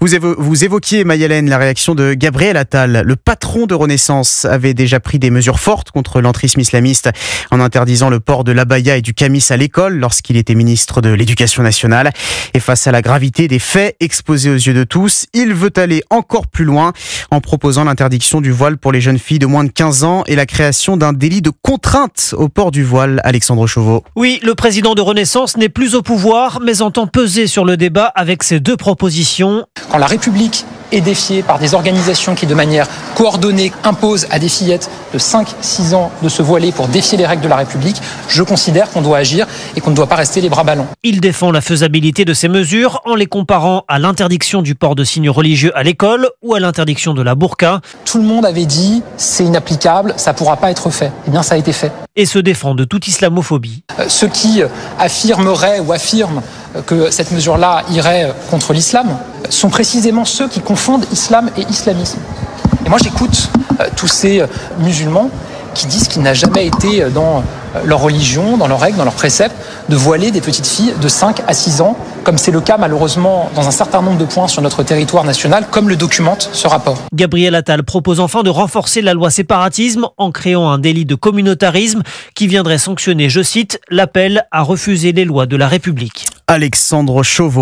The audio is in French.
Vous évoquiez, Maï-Hélène, la réaction de Gabriel Attal. Le patron de Renaissance avait déjà pris des mesures fortes contre l'entrisme islamiste en interdisant le port de l'abaya et du camis à l'école lorsqu'il était ministre de l'Éducation nationale. Et face à la gravité des faits exposés aux yeux de tous, il veut aller encore plus loin en proposant l'interdiction du voile pour les jeunes filles de moins de 15 ans et la création d'un délit de contrainte au port du voile. Alexandre Chauveau. Oui, le président de Renaissance n'est plus au pouvoir, mais entend peser sur le débat avec ses deux propositions. Quand la République est défiée par des organisations qui, de manière coordonnée, imposent à des fillettes de 5-6 ans de se voiler pour défier les règles de la République, je considère qu'on doit agir et qu'on ne doit pas rester les bras ballants. Il défend la faisabilité de ces mesures en les comparant à l'interdiction du port de signes religieux à l'école ou à l'interdiction de la burqa. Tout le monde avait dit c'est inapplicable, ça ne pourra pas être fait. Eh bien, ça a été fait. Et se défend de toute islamophobie. Ceux qui affirmeraient ou affirment que cette mesure-là irait contre l'islam sont précisément ceux qui confondent islam et islamisme. Et moi, j'écoute tous ces musulmans qui disent qu'il n'a jamais été dans leur religion, dans leurs règles, dans leurs préceptes, de voiler des petites filles de 5 à 6 ans, comme c'est le cas malheureusement dans un certain nombre de points sur notre territoire national, comme le documente ce rapport. Gabriel Attal propose enfin de renforcer la loi séparatisme en créant un délit de communautarisme qui viendrait sanctionner, je cite, l'appel à refuser les lois de la République. Alexandre Chauveau.